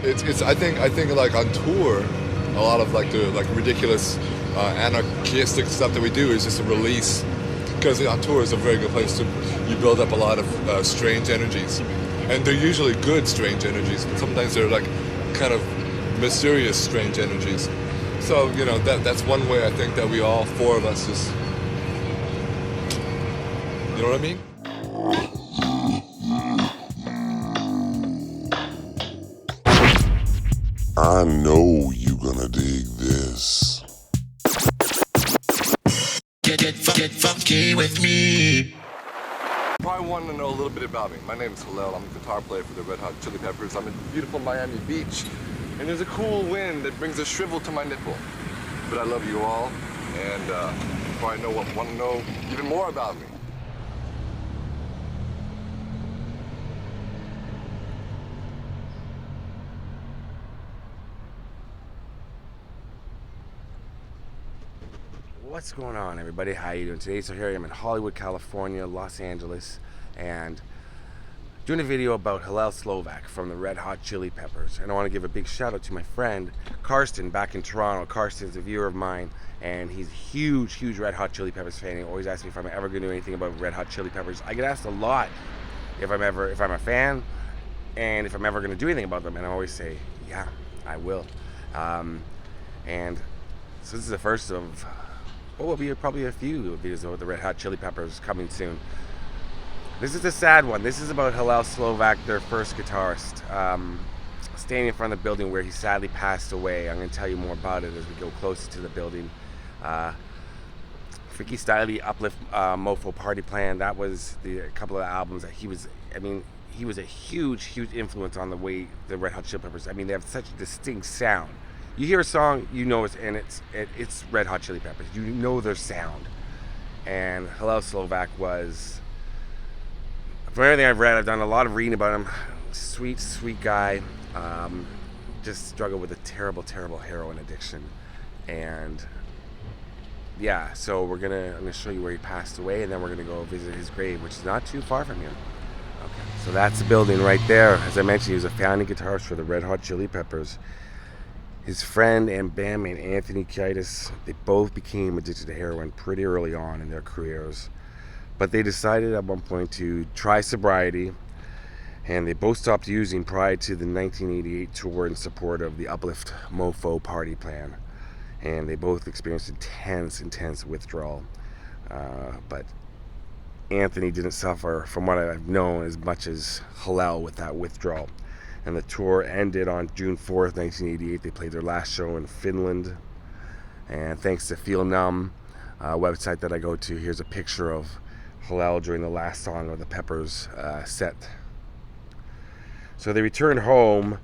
it's I think like on tour, a lot of like the like ridiculous anarchistic stuff that we do is just a release, because on tour is a very good place to you build up a lot of strange energies, and they're usually good strange energies, but sometimes they're like kind of mysterious strange energies. So that's one way I think that we all four of us just, you know what I mean? I know you gonna dig this. Get funky with me. You probably want to know a little bit about me. My name is Hillel. I'm a guitar player for the Red Hot Chili Peppers. I'm in beautiful Miami Beach, and there's a cool wind that brings a shrivel to my nipple. But I love you all, and you probably want to know even more about me. What's going on, everybody? How you doing today? So here I am in Hollywood, California, Los Angeles, and doing a video about Hillel Slovak from the Red Hot Chili Peppers. And I want to give a big shout out to my friend Karsten back in Toronto. Karsten's a viewer of mine, and he's a huge Red Hot Chili Peppers fan. He always asks me if I'm ever going to do anything about Red Hot Chili Peppers. I get asked a lot if I'm a fan, and if I'm ever going to do anything about them, and I always say, yeah, I will. And so this is the first of what will be probably a few videos about the Red Hot Chili Peppers coming soon. This is a sad one. This is about Hillel Slovak, their first guitarist, standing in front of the building where he sadly passed away. I'm going to tell you more about it as we go closer to the building. Freaky Styley, Uplift, Mofo, Party Plan, that was a couple of albums that he was a huge influence on the way the Red Hot Chili Peppers, they have such a distinct sound. You hear a song, you know it's Red Hot Chili Peppers. You know their sound. And Hillel Slovak was, from everything I've read, I've done a lot of reading about him. Sweet guy. Just struggled with a terrible heroin addiction. And yeah, so I'm gonna show you where he passed away, and then we're gonna go visit his grave, which is not too far from here. Okay, so that's the building right there. As I mentioned, he was a founding guitarist for the Red Hot Chili Peppers. His friend and bandmate Anthony Kiedis, they both became addicted to heroin pretty early on in their careers. But they decided at one point to try sobriety, and they both stopped using prior to the 1988 tour in support of the Uplift Mofo Party Plan. And they both experienced intense withdrawal. But Anthony didn't suffer, from what I've known, as much as Hillel with that withdrawal. And the tour ended on June 4th, 1988. They played their last show in Finland. And thanks to Feel Numb, website that I go to, here's a picture of Hillel during the last song of the Peppers set. So they returned home,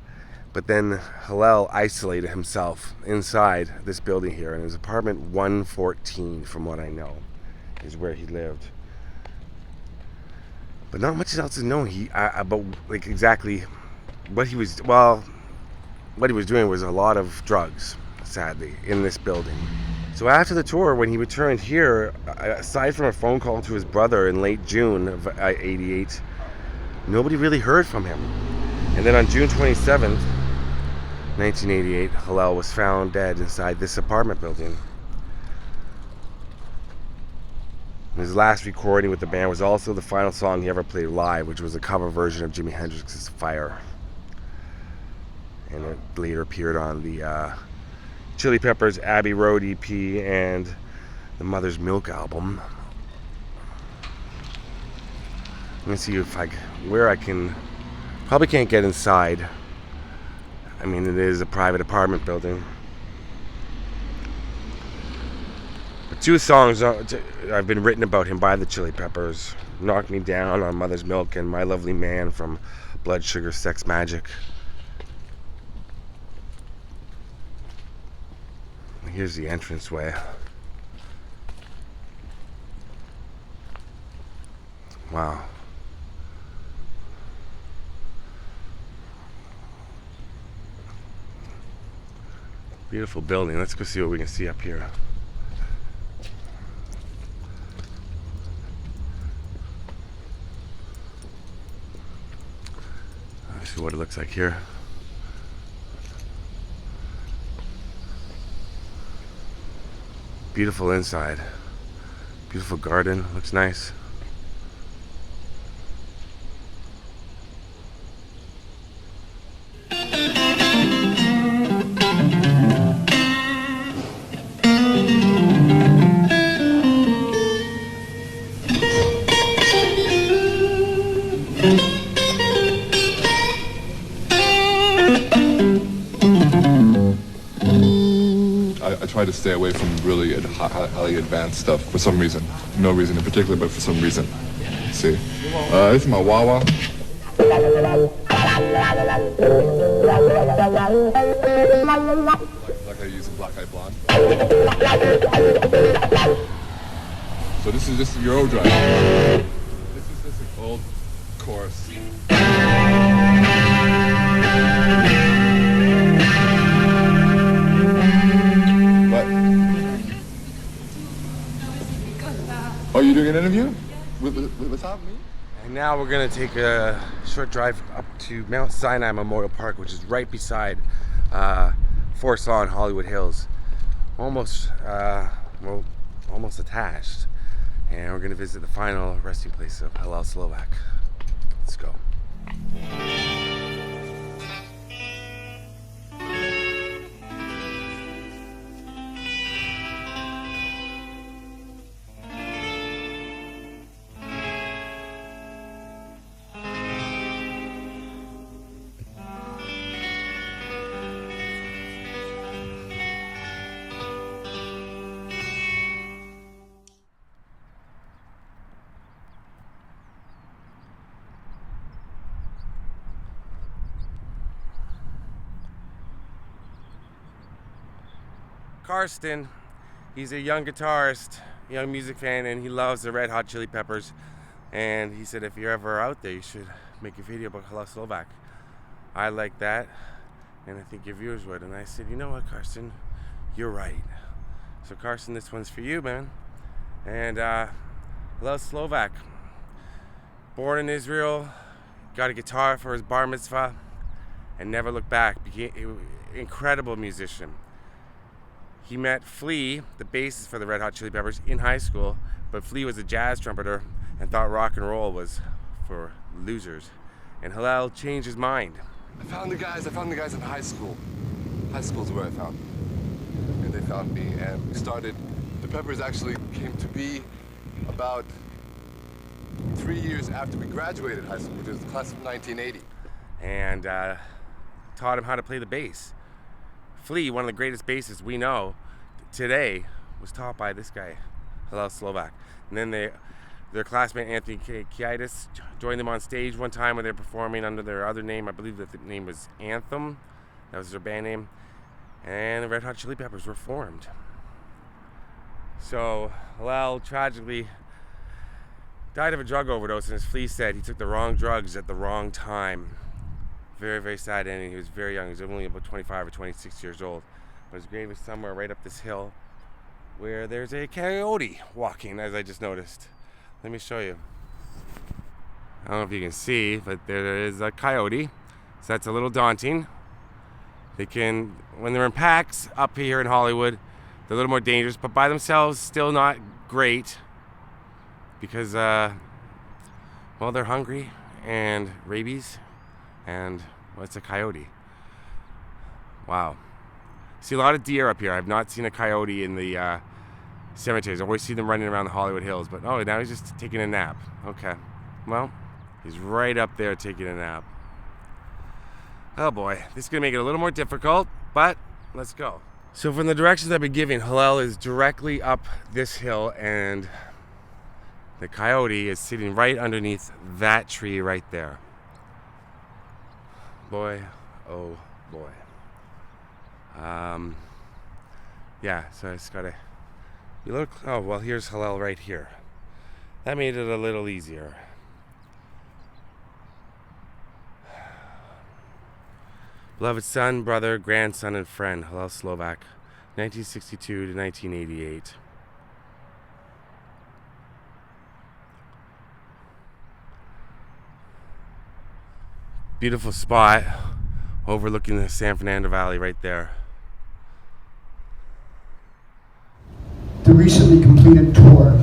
but then Hillel isolated himself inside this building here. And it was apartment 114, from what I know, is where he lived. But not much else is known about exactly what he was doing was a lot of drugs, sadly, in this building. So after the tour, when he returned here, aside from a phone call to his brother in late June of '88, nobody really heard from him. And then on June 27th, 1988, Hillel was found dead inside this apartment building. His last recording with the band was also the final song he ever played live, which was a cover version of Jimi Hendrix's Fire. And it later appeared on the Chili Peppers Abbey Road EP and the Mother's Milk album. Let me see where I can, probably can't get inside. It is a private apartment building. But two songs have been written about him by the Chili Peppers: Knock Me Down on Mother's Milk and My Lovely Man from Blood Sugar Sex Magic. Here's the entranceway. Wow. Beautiful building. Let's go see what we can see up here. Let's see what it looks like here. Beautiful inside. Beautiful garden. Looks nice. I try to stay away from really highly advanced stuff for some reason. No reason in particular, but for some reason. See, this is my wah-wah. Like I use in Black Eyed Blonde. So this is just your old drive. This is just an old chorus. Oh, you doing an interview? With Todd, me? And now we're gonna take a short drive up to Mount Sinai Memorial Park, which is right beside Forest Lawn, Hollywood Hills. Almost attached. And we're gonna visit the final resting place of Hillel Slovak. Let's go. Karsten, he's a young guitarist, young music fan, and he loves the Red Hot Chili Peppers. And he said, if you're ever out there, you should make a video about Hillel Slovak. I like that, and I think your viewers would. And I said, you know what, Karsten, you're right. So Karsten, this one's for you, man. And Hillel Slovak, born in Israel, got a guitar for his bar mitzvah, and never looked back. Became an incredible musician. He met Flea, the bassist for the Red Hot Chili Peppers, in high school, but Flea was a jazz trumpeter and thought rock and roll was for losers. And Hillel changed his mind. I found the guys in high school. High school's where I found them. And they found me, and we started. The Peppers actually came to be about 3 years after we graduated high school, which was the class of 1980. And taught him how to play the bass. Flea, one of the greatest bassists we know today, was taught by this guy, Hillel Slovak. And then their classmate Anthony Kiedis joined them on stage one time when they were performing under their other name. I believe that the name was Anthem. That was their band name. And the Red Hot Chili Peppers were formed. So Hillel tragically died of a drug overdose, and as Flea said, he took the wrong drugs at the wrong time. Very, very sad ending. He was very young. He was only about 25 or 26 years old. But his grave is somewhere right up this hill where there's a coyote walking, as I just noticed. Let me show you. I don't know if you can see, but there is a coyote. So that's a little daunting. They can, when they're in packs up here in Hollywood, they're a little more dangerous, but by themselves, still not great. Because, well, they're hungry and rabies. And what's a coyote? Wow. See a lot of deer up here. I've not seen a coyote in the cemeteries. I always see them running around the Hollywood Hills. But oh, now he's just taking a nap. Okay. Well, he's right up there taking a nap. Oh boy, this is gonna make it a little more difficult, but let's go. So from the directions I've been giving, Hillel is directly up this hill, and the coyote is sitting right underneath that tree right there. Boy, oh boy. Yeah, so I just gotta be a little. Oh well, here's Hillel right here. That made it a little easier. Beloved son, brother, grandson, and friend, Hillel Slovak, 1962 to 1988. Beautiful spot overlooking the San Fernando Valley right there. The recently completed tour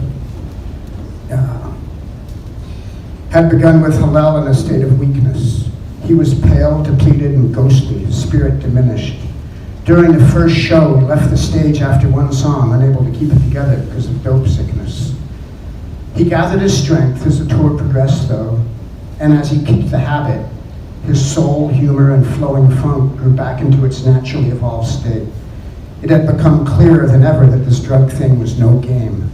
had begun with Hillel in a state of weakness. He was pale, depleted, and ghostly, his spirit diminished. During the first show, he left the stage after one song, unable to keep it together because of dope sickness. He gathered his strength as the tour progressed, though, and as he kicked the habit, his soul, humor, and flowing funk grew back into its naturally evolved state. It had become clearer than ever that this drug thing was no game.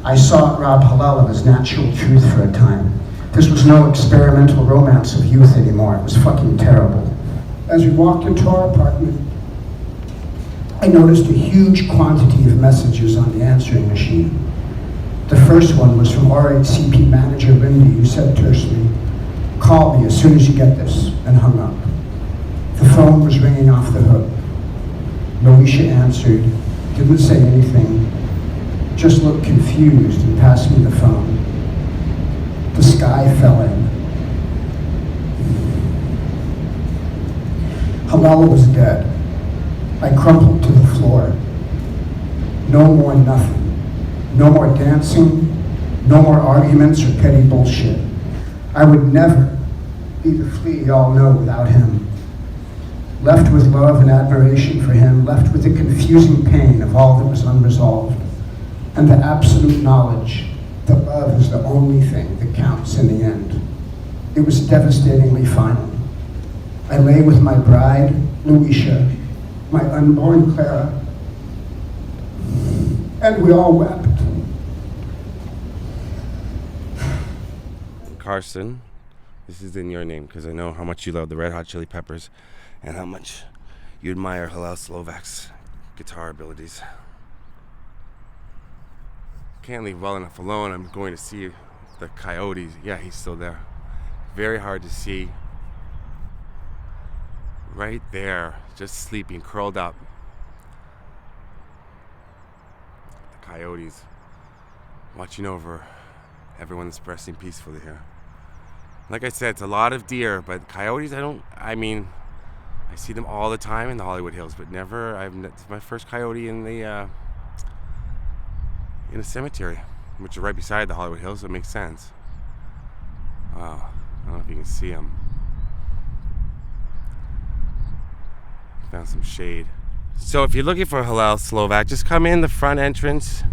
I saw it rob Hillel of his natural truth for a time. This was no experimental romance of youth anymore. It was fucking terrible. As we walked into our apartment, I noticed a huge quantity of messages on the answering machine. The first one was from RHCP manager Lindy, who said tersely, "Call me as soon as you get this," and hung up. The phone was ringing off the hook. Moesha answered, didn't say anything, just looked confused and passed me the phone. The sky fell in. Hillel was dead. I crumpled to the floor. No more nothing. No more dancing. No more arguments or petty bullshit. I would never be the Flea y'all know without him. Left with love and admiration for him, left with the confusing pain of all that was unresolved, and the absolute knowledge that love is the only thing that counts in the end. It was devastatingly final. I lay with my bride, Louisa, my unborn Clara, and we all wept. Carson, this is in your name because I know how much you love the Red Hot Chili Peppers and how much you admire Hillel Slovak's guitar abilities. Can't leave well enough alone. I'm going to see the coyotes. Yeah, he's still there. Very hard to see. Right there, just sleeping, curled up. The coyotes watching over everyone that's resting peacefully here. Like I said, it's a lot of deer, but coyotes, I see them all the time in the Hollywood Hills, but never, it's my first coyote in a cemetery, which is right beside the Hollywood Hills, so it makes sense. Wow, I don't know if you can see them. Found some shade. So if you're looking for Hillel Slovak, just come in the front entrance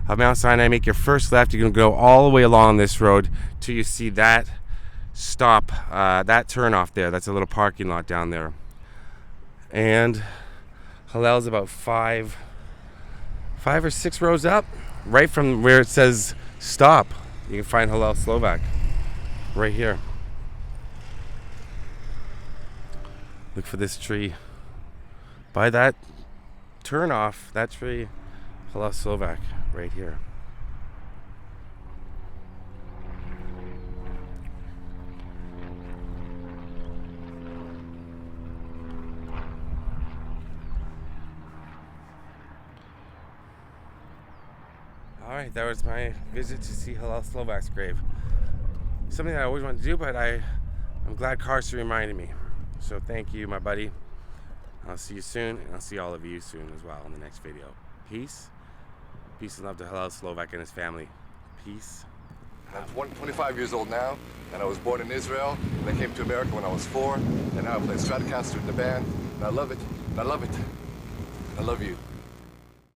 of Mount Sinai, make your first left. You're going to go all the way along this road till you see that stop, that turn off there. That's a little parking lot down there. And Hillel's about five or six rows up, right from where it says stop. You can find Hillel Slovak right here. Look for this tree. By that turn off, that tree, Hillel Slovak right here. Alright, that was my visit to see Hillel Slovak's grave. Something that I always wanted to do, but I'm glad Carson reminded me. So thank you, my buddy. I'll see you soon, and I'll see all of you soon as well in the next video. Peace. Peace and love to Hillel Slovak and his family. Peace. I'm 25 years old now, and I was born in Israel, and I came to America when I was 4, and now I play Stratocaster in the band, and I love it, and I love it, and I love you.